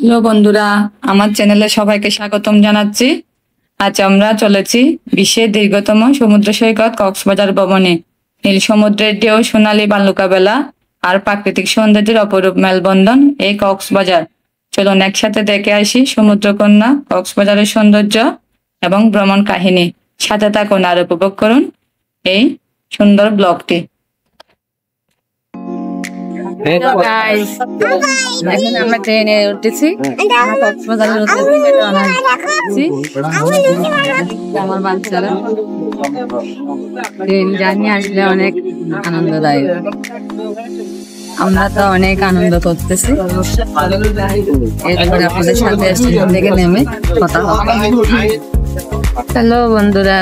Hello বন্ধুরা, আমার চ্যানেলে সবাইকে স্বাগতম জানাচ্ছি। আজ আমরা চলেছি বিশ্বের দীর্ঘতম সমুদ্র সৈকত কক্সবাজার ভবনে। নীল সমুদ্রের ঢেউ, সোনালী বালুকাবেলা আর প্রাকৃতিক সৌন্দর্যের অপরূপ মেলবন্ধন এই কক্সবাজার। চলুন একসাথে দেখে আসি সমুদ্রকন্যা কক্সবাজারের সৌন্দর্য এবং ভ্রমণ কাহিনী। সাথে থাকুন আর উপভোগ করুন এই সুন্দর ব্লগটি। Guys, এখন আমরা ট্রেনে উঠেছি। কক্সবাজারের উদ্দেশ্যে রওনা দিচ্ছি। আমার বাচ্চারা ট্রেন জার্নি আসলে অনেক আনন্দদায়ক। আমরা তো অনেক আনন্দ করতেছি। এরপরে আপনাদের সাথে স্টেশন থেকে নেমে কথা হবে। হ্যালো বন্ধুরা,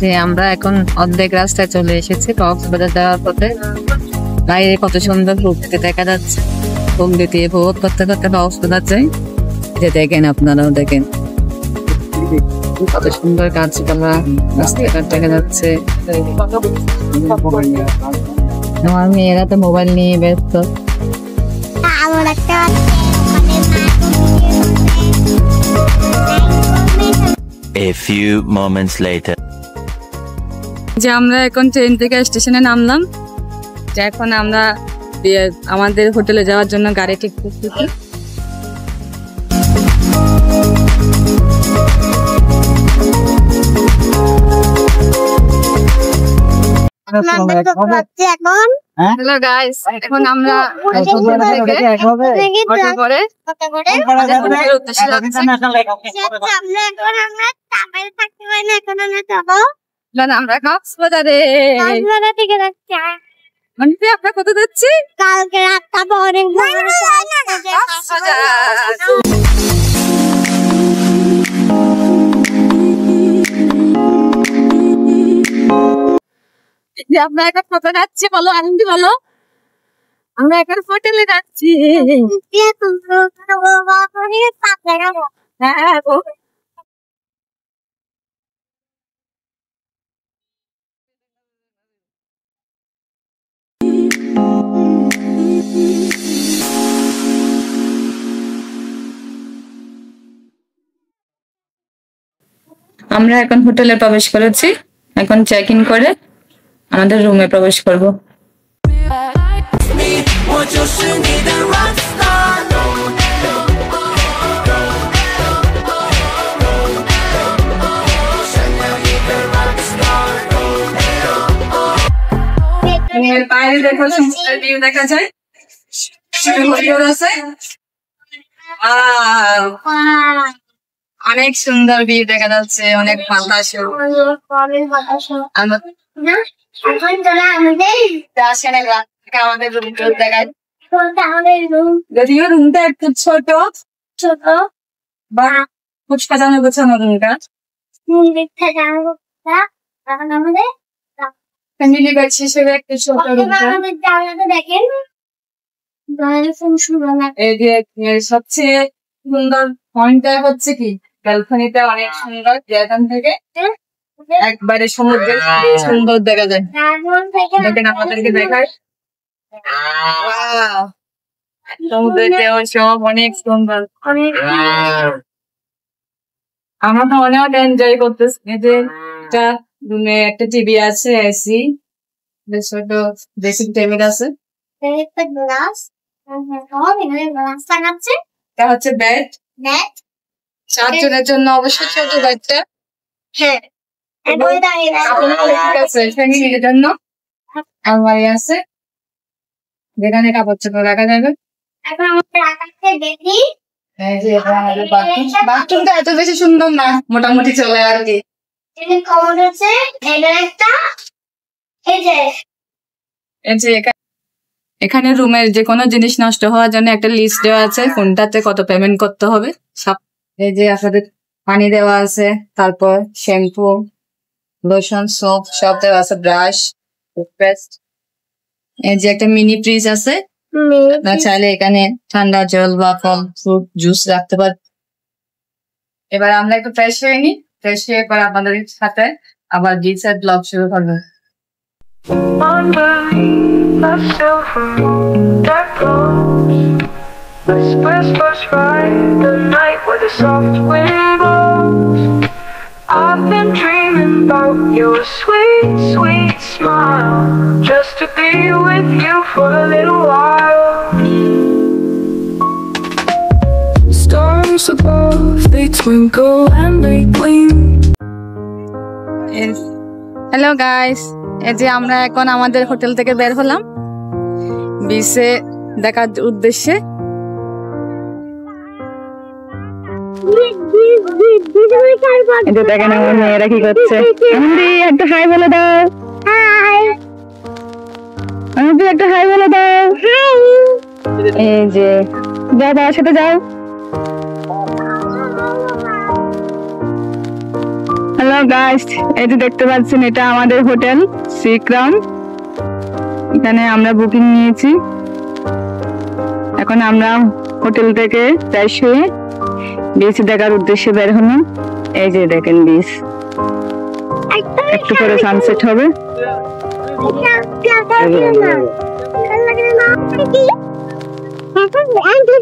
যে আমরা এখন অর্ধেক রাস্তায় চলে এসেছি কক্সবাজার যাওয়ার পথে। বাইরে কত সুন্দর প্রকৃতি দেখা যাচ্ছে। প্রকৃতি উপভোগ করতে করতে কক্সবাজার যাই। যে দেখেন, আপনারাও দেখেন কত সুন্দর গাছপালা, রাস্তাঘাট দেখা যাচ্ছে। আমার মেয়েরা তো মোবাইল নিয়ে ব্যস্ত। A few moments later. যে আমরা এখন ট্রেন থেকে স্টেশনে নামলাম। যে এখন আমরা আমাদের হোটেলে যাওয়ার জন্য গাড়ি ঠিক করতেছি। হ্যালো গাইস, এখন আমরা আমরা কক্সবাজারে। আমরা কত যাচ্ছি? কালকে রাতটা অনেক আমরা এখন কত যাচ্ছি বলো, আনন্দি বলো। আমরা এখন হোটেলে যাচ্ছি। হ্যাঁ, আমরা এখন হোটেলে প্রবেশ করেছি। এখন চেক ইন করে আমাদের রুমে প্রবেশ করব। বাইরে দেখো সমুদ্রের ভিউ দেখা যায়। অনেক সুন্দর ভিউ দেখা যাচ্ছে, অনেক বাতাস। আমাদের রুম দেখায়, যদিও রুমটা একটু ছোট ছোট বা খুব সাজানো গোছানো রুমটা। ফ্যামিলি বেড হিসেবে একটু ছোট রুমটা। দেখেন সবচেয়ে সুন্দর পয়েন্টটা হচ্ছে কি, ব্যালকনিটা অনেক সুন্দর। যেখান থেকে একবারে সমুদ্রের সুন্দর দেখা যায়। দেখেন, আপনাদেরকে দেখায় সমুদ্রের ঢেউ সব অনেক সুন্দর। আমরা তো অনেক এনজয় করতেছি। এই যে একটা রুমে একটা টিভি আছে, এসি, ছোট ড্রেসিং টেবিল আছে। এটা হচ্ছে বেড। 4 জনের জন্য অবশ্যই ছোট বেডটা। হ্যাঁ, ফ্যামিলির জন্য আলমারি আছে, যেখানে কাপড় চোপড় রাখা যাবে। এখন আমরা দেখি বাথরুমটা এত বেশি সুন্দর না, মোটামুটি চলে আর কি। খবর হচ্ছে এখানে রুমের যে কোনো জিনিস নষ্ট হওয়ার জন্য একটা লিস্ট দেওয়া আছে, কোনটাতে কত পেমেন্ট করতে হবে সব। এই যে আপনাদের পানি দেওয়া আছে, তারপর শ্যাম্পু, লোশন, সোপ সব দেওয়া আছে, ব্রাশ, টুথপেস্ট। এই যে একটা মিনি ফ্রিজ আছে, আপনারা চাইলে এখানে ঠান্ডা জল বা ফল ফ্রুট জুস রাখতে পারেন। এবার আমরা একটু ফ্রেশ হয়ে নিই। ফ্রেশ হয়ে পর আপনাদের সাথে আবার বিচের ব্লগ শুরু করবো। Whispers push by the night where the soft wind blows. I've been dreaming about your sweet, sweet smile, just to be with you for a little while. Stars above, they twinkle and they gleam. Hello guys, এই যে আমরা এখন আমাদের hotel থেকে বের হলাম বিচে দেখার উদ্দেশ্যে। দেখেন আমার মেয়েরা কি করছে। একটা হাই বলে দাও। একটা হাই বলে দাও। এই যে যাও বাবার সাথে যাও। হ্যালো গাইস, এই যে দেখতে পাচ্ছেন এটা আমাদের হোটেল সি ক্রাউন। এখানে আমরা বুকিং নিয়েছি। এখন আমরা হোটেল থেকে ফ্রেশ হয়ে বিচ দেখার উদ্দেশ্যে বের হলাম। এই যে দেখেন বিচ, একটু পরে সানসেট হবে।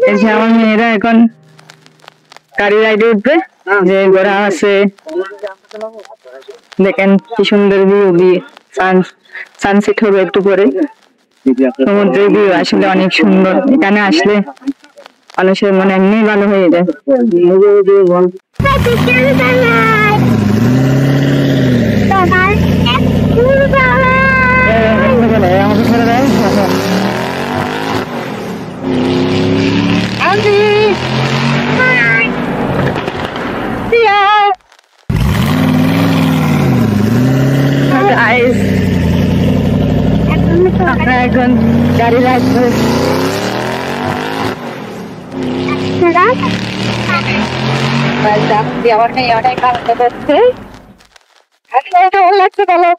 এই যে আমার মেয়েরা এখন গাড়ি রাইডে উঠবে। যে ঘোড়া আছে, দেখেন কি সুন্দর ভিউ, সানসেট হবে একটু পরে। সমুদ্রের ভিউ আসলে অনেক সুন্দর। এখানে আসলে মানুষের মনে এমনি ভালো হয়ে যায়। আমরা এখন গাড়ি রাখবো। আমার মেয়ে অনেক আনন্দ করছে। কেমন লাগছে বলো?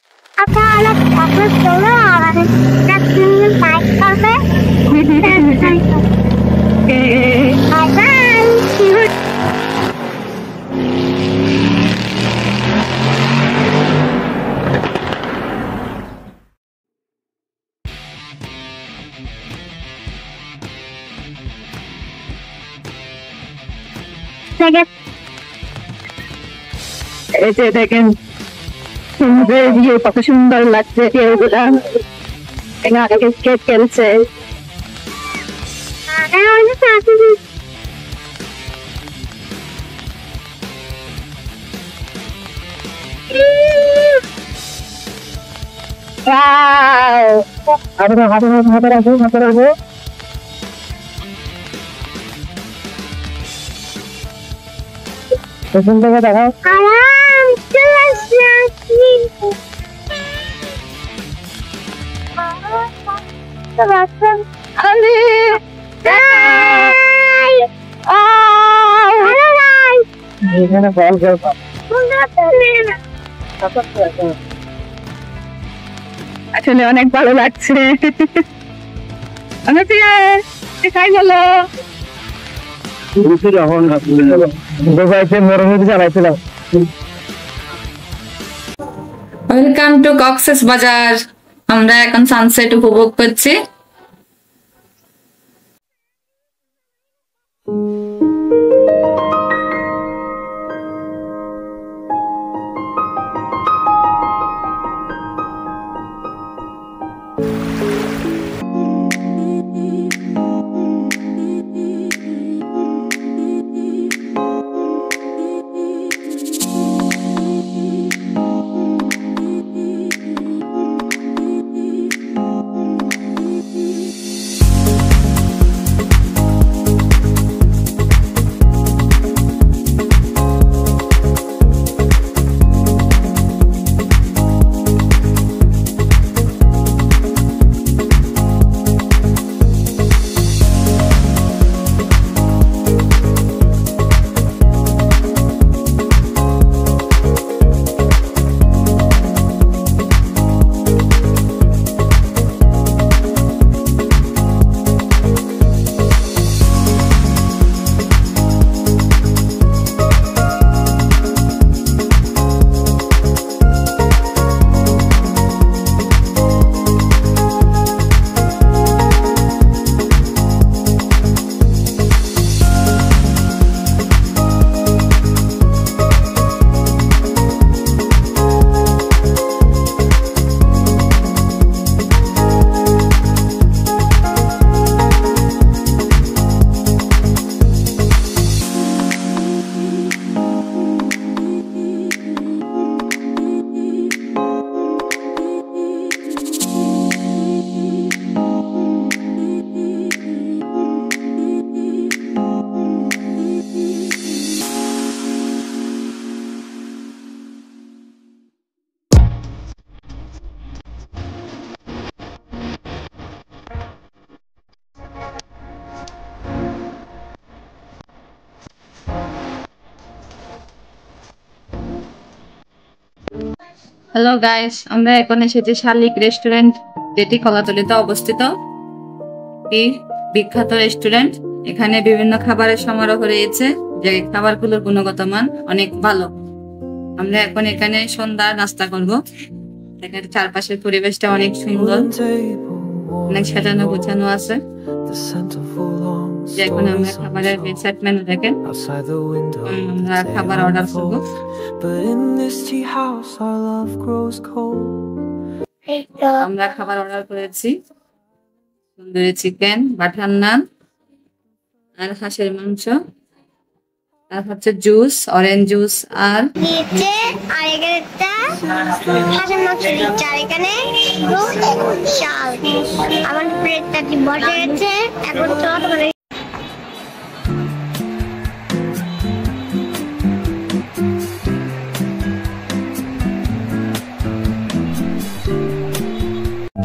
এই যে দেখেন সমুদ্রের ভিউ কত সুন্দর লাগছে। ঢেউগুলা এখানে স্কেট খেলছে। হাতে রাখবো। পেছন থেকে দেখাও। আসলে অনেক ভালো লাগছে। খাই বলো। Welcome to Cox's Bazar. আমরা এখন সানসেট উপভোগ করছি। হ্যালো গাইস, আমরা এখন এসেছি শালিক রেস্টুরেন্ট, যেটি কলাতলিতে অবস্থিত। একটি বিখ্যাত রেস্টুরেন্ট। এখানে বিভিন্ন খাবারের সমারোহ রয়েছে, যে খাবারগুলোর গুণগত মান অনেক ভালো। আমরা এখন এখানে সন্ধ্যার নাস্তা করব। এখানে চারপাশের পরিবেশটা অনেক সুন্দর, অনেক সাজানো গোছানো আছে। যে এখন আমরা খাবারের সেট মেনু দেখেন, আমরা খাবার অর্ডার করবো। আমরা খাবার অর্ডার করেছি তন্দুরি চিকেন, বাটার নান, আর হাঁসের মাংস, আর হচ্ছে জুস, অরেঞ্জ জুস, আর দিয়েছে আর এখানে একটা হাঁসের মাংস দিচ্ছে আর এখানে শাল। আমার প্লেটটা কি বসে গেছে, এখন তো তোমার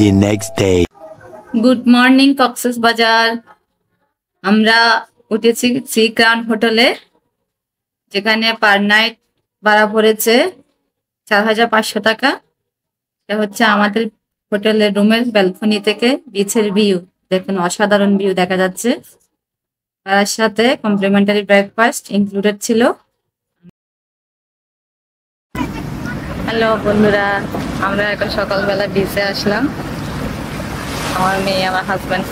The next day. Good morning Cox's Bazar. আমরা উঠেছি সি ক্রাউন হোটেলে, যেখানে পার নাইট ভাড়া পড়েছে 4,500 টাকা। এটা হচ্ছে আমাদের হোটেলের রুমের ব্যালকনি থেকে বিচের ভিউ। দেখুন, অসাধারণ ভিউ দেখা যাচ্ছে। তার সাথে কমপ্লিমেন্টারি ব্রেকফাস্ট ইনক্লুডেড ছিল। হ্যালো বন্ধুরা, আমরা এখন সকালবেলা বিচে আসলাম। আমার মেয়ে, আমার হাজব্যান্ড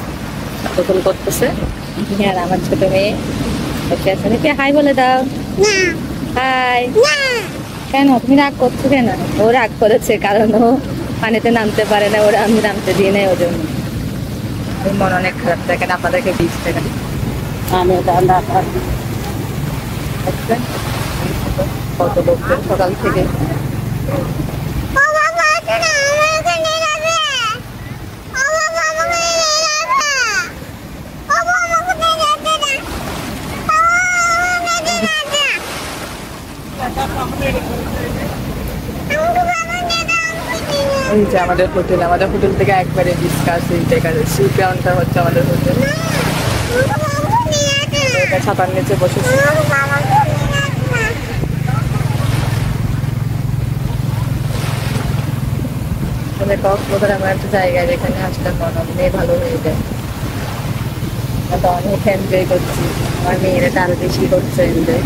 গোসল করতেছে, আর আমার ছোট মেয়ে বসে আছে। নাকি হাই বলে দাও। হাই। কেন তুমি রাগ করছো কেন? ও রাগ করেছে কারণ ও পানিতে নামতে পারে না, ওরা আমি নামতে দিই নাই, ওর জন্য ওর মন অনেক খারাপ থাকে। আপনাদেরকে বিচ থেকে কত লোকজন সকাল থেকে। এই যে আমাদের হোটেল, আমাদের হোটেল থেকে একবারে ডিসকাস সি গ্রাউন্ডটা হচ্ছে আমাদের হোটেল। ছাতার নিচে বসেছি। কক্সবাজার আমার একটা জায়গায়, যেখানে আসলে মন অনেক ভালো হয়ে যায়। তো অনেক এনজয় করছি, আমার মেয়েরা আরো বেশি করছে এনজয়।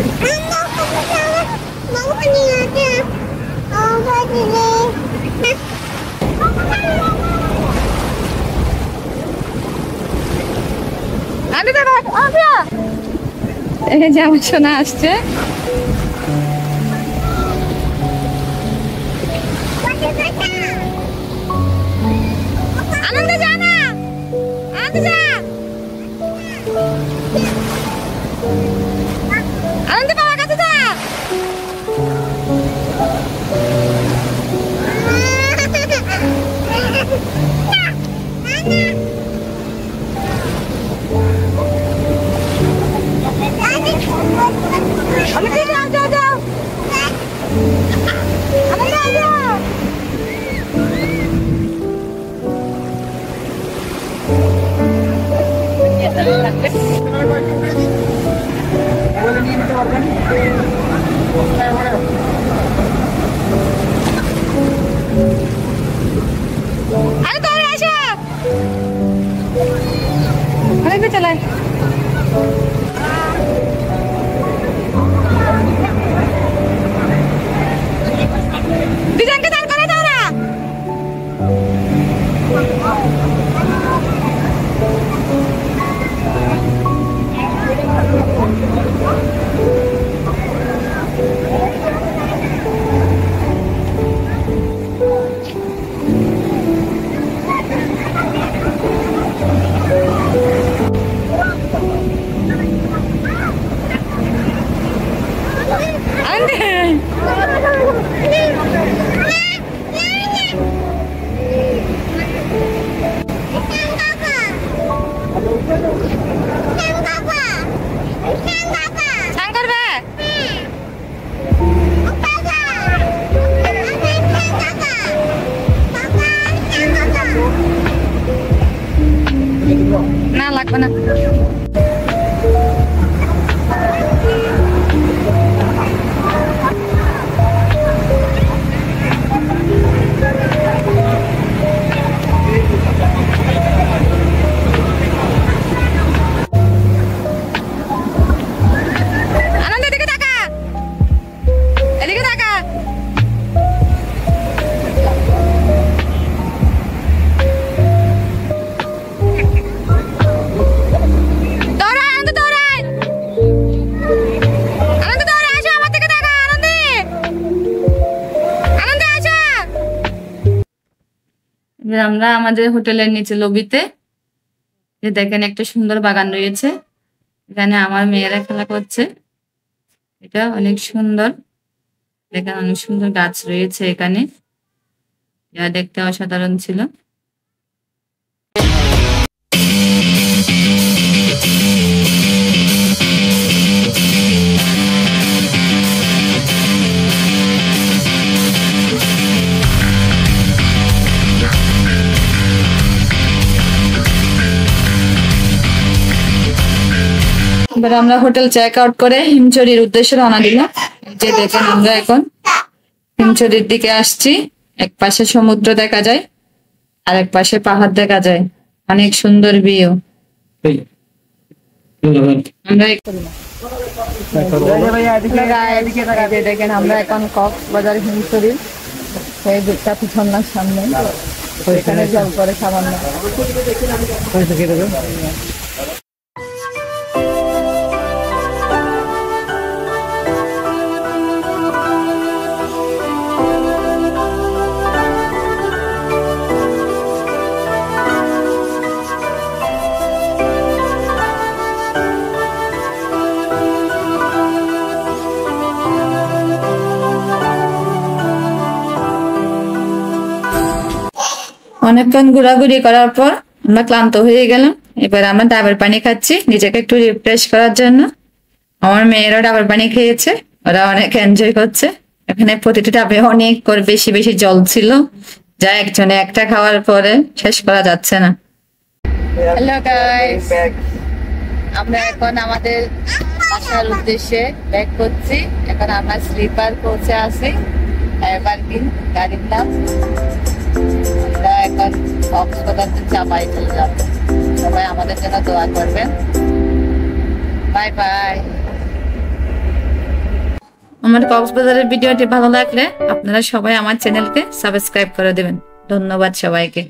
এই যে আমার সোনা আসছে। আনন্দ যা না, আনন্দ যা, আনন্দ বাবার কাছে যা। চালায় দুজনকে দাঁড় করে দাও না। না লাগবে না। আমরা আমাদের হোটেলের নিচে লবিতে, যে দেখেন একটা সুন্দর বাগান রয়েছে, এখানে আমার মেয়েরা খেলা করছে। এটা অনেক সুন্দর, দেখেন অনেক সুন্দর গাছ রয়েছে এখানে, যা দেখতে অসাধারণ ছিল। এবার আমরা হোটেল চেক আউট করে হিমচরির উদ্দেশ্যে রওনা দিলাম। এই যে দেখেন আমরা এখন হিমচরির দিকে আসছি। এক পাশে সমুদ্র দেখা যায় আর এক পাশে পাহাড় দেখা যায়, অনেক সুন্দর ভিউ। আমরা দেখেন আমরা এখন কক্সবাজার হিমচরির সেই দুটা পিছনার সামনে, এখানে জল করে সামান্য। অনেকক্ষণ ঘোরাঘুরি করার পর আমরা ক্লান্ত হয়ে গেলাম। এবার আমরা ডাবের পানি খাচ্ছি নিজেকে একটু রিফ্রেশ করার জন্য। আমার মেয়েরা ডাবের পানি খেয়েছে, ওরা অনেক এনজয় করছে। এখানে প্রতিটি ডাবে অনেক করে বেশি বেশি জল ছিল, যা একজনে একটা খাওয়ার পরে শেষ করা যাচ্ছে না। হ্যালো গাইস, আমরা এখন আমাদের বাসার উদ্দেশ্যে ব্যাক করছি। এখন আমরা স্লিপার কোচে আছি, এভারগ্রিন গাড়ির নাম। আমরা এখন কক্সবাজার চাপাই চলে যাব। সবাই আমাদের জন্য দোয়া করবেন। Bye bye. আমার কক্সবাজারের ভিডিওটি ভালো লাগলে আপনারা সবাই আমার চ্যানেলকে সাবস্ক্রাইব করে দেবেন। ধন্যবাদ সবাইকে।